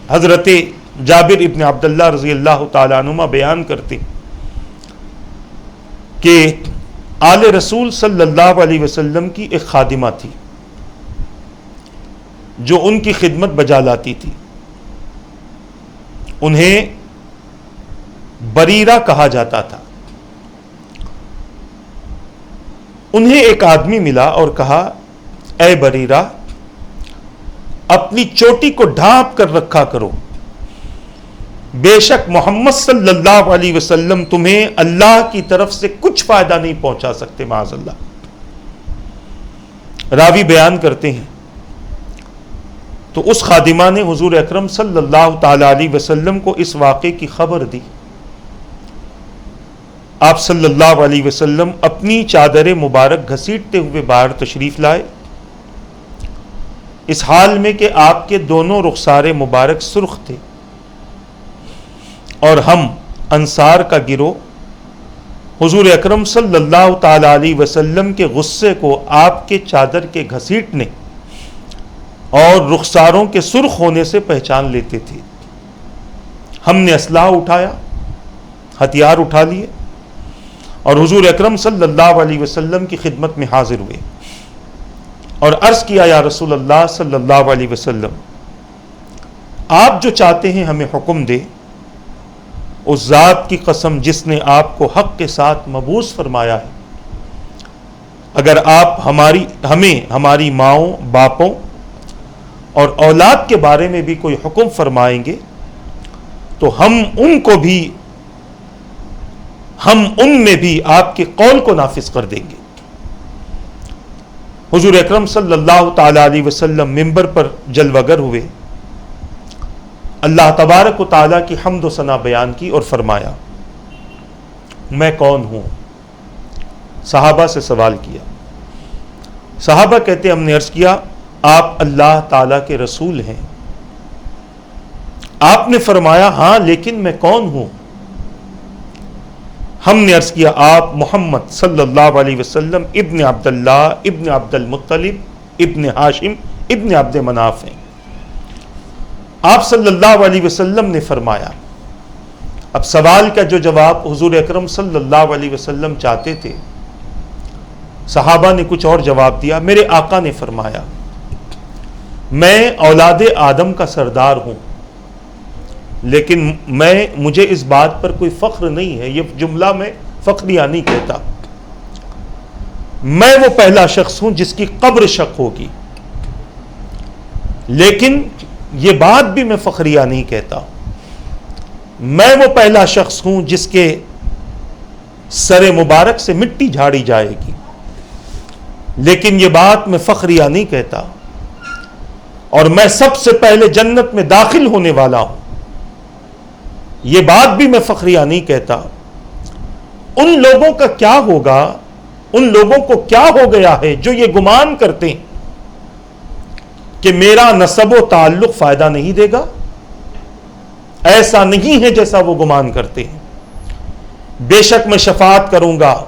حضرت جابر ابن عبداللہ رضی اللہ تعالیٰ عنہما بیان کرتے کہ آل رسول صلی اللہ علیہ وسلم کی ایک خادمہ تھی جو ان کی خدمت بجا لاتی تھی. انہیں بریرہ کہا جاتا تھا. انہیں ایک آدمی ملا اور کہا اے بریرہ اپنی چوٹی کو ڈھانپ کر رکھا کرو، بے شک محمد صلی اللہ علیہ وسلم تمہیں اللہ کی طرف سے کچھ فائدہ نہیں پہنچا سکتے معاذ اللہ. راوی بیان کرتے ہیں تو اس خادمہ نے حضور اکرم صلی اللہ تعالی علیہ وسلم کو اس واقعے کی خبر دی. آپ صلی اللہ علیہ وسلم اپنی چادر مبارک گھسیٹتے ہوئے باہر تشریف لائے، اس حال میں کہ آپ کے دونوں رخسار مبارک سرخ تھے اور ہم انصار کا گروہ حضور اکرم صلی اللہ تعالی علیہ وسلم کے غصے کو آپ کے چادر کے گھسیٹنے اور رخساروں کے سرخ ہونے سے پہچان لیتے تھے. ہم نے اسلحہ اٹھایا، ہتھیار اٹھا لیے اور حضور اکرم صلی اللہ علیہ وسلم کی خدمت میں حاضر ہوئے اور عرض کیا یا رسول اللہ صلی اللہ علیہ وسلم آپ جو چاہتے ہیں ہمیں حکم دے. اس ذات کی قسم جس نے آپ کو حق کے ساتھ مبعوث فرمایا ہے، اگر آپ ہمیں ہماری ماؤں باپوں اور اولاد کے بارے میں بھی کوئی حکم فرمائیں گے تو ہم ان میں بھی آپ کے قول کو نافذ کر دیں گے. حضور اکرم صلی اللہ تعالی علیہ وسلم منبر پر جلوگر ہوئے، اللہ تبارک و تعالیٰ کی حمد و ثنا بیان کی اور فرمایا میں کون ہوں. صحابہ سے سوال کیا. صحابہ کہتے ہم نے عرض کیا آپ اللہ تعالیٰ کے رسول ہیں. آپ نے فرمایا ہاں لیکن میں کون ہوں. ہم نے عرض کیا آپ محمد صلی اللہ علیہ وسلم ابن عبداللہ ابن عبد المطلب ابن ہاشم ابن عبد مناف ہیں. آپ صلی اللہ علیہ وسلم نے فرمایا. اب سوال کا جو جواب حضور اکرم صلی اللہ علیہ وسلم چاہتے تھے صحابہ نے کچھ اور جواب دیا. میرے آقا نے فرمایا میں اولاد آدم کا سردار ہوں لیکن مجھے اس بات پر کوئی فخر نہیں ہے. یہ جملہ میں فخریہ نہیں کہتا. میں وہ پہلا شخص ہوں جس کی قبر شق ہوگی، لیکن یہ بات بھی میں فخریہ نہیں کہتا. میں وہ پہلا شخص ہوں جس کے سر مبارک سے مٹی جھاڑی جائے گی، لیکن یہ بات میں فخریہ نہیں کہتا. اور میں سب سے پہلے جنت میں داخل ہونے والا ہوں، یہ بات بھی میں فخریہ نہیں کہتا. ان لوگوں کا کیا ہوگا، ان لوگوں کو کیا ہو گیا ہے جو یہ گمان کرتے ہیں کہ میرا نسب و تعلق فائدہ نہیں دے گا. ایسا نہیں ہے جیسا وہ گمان کرتے ہیں. بے شک میں شفاعت کروں گا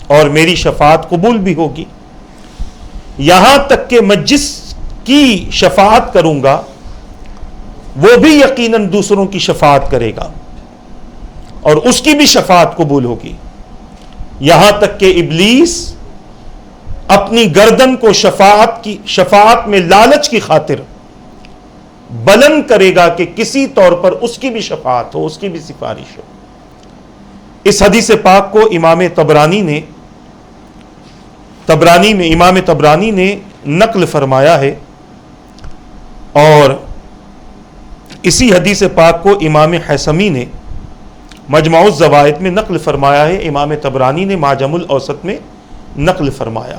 اور میری شفاعت قبول بھی ہوگی، یہاں تک کہ میں جس کی شفاعت کروں گا وہ بھی یقیناً دوسروں کی شفاعت کرے گا اور اس کی بھی شفاعت قبول ہوگی، یہاں تک کہ ابلیس اپنی گردن کو شفاعت میں لالچ کی خاطر بلند کرے گا کہ کسی طور پر اس کی بھی شفاعت ہو، اس کی بھی سفارش ہو. اس حدیث پاک کو امام طبرانی نے نقل فرمایا ہے اور اسی حدیث پاک کو امام حیثمی نے مجمع الزوائد میں نقل فرمایا ہے. امام طبرانی نے معجم الاوسط میں نقل فرمایا.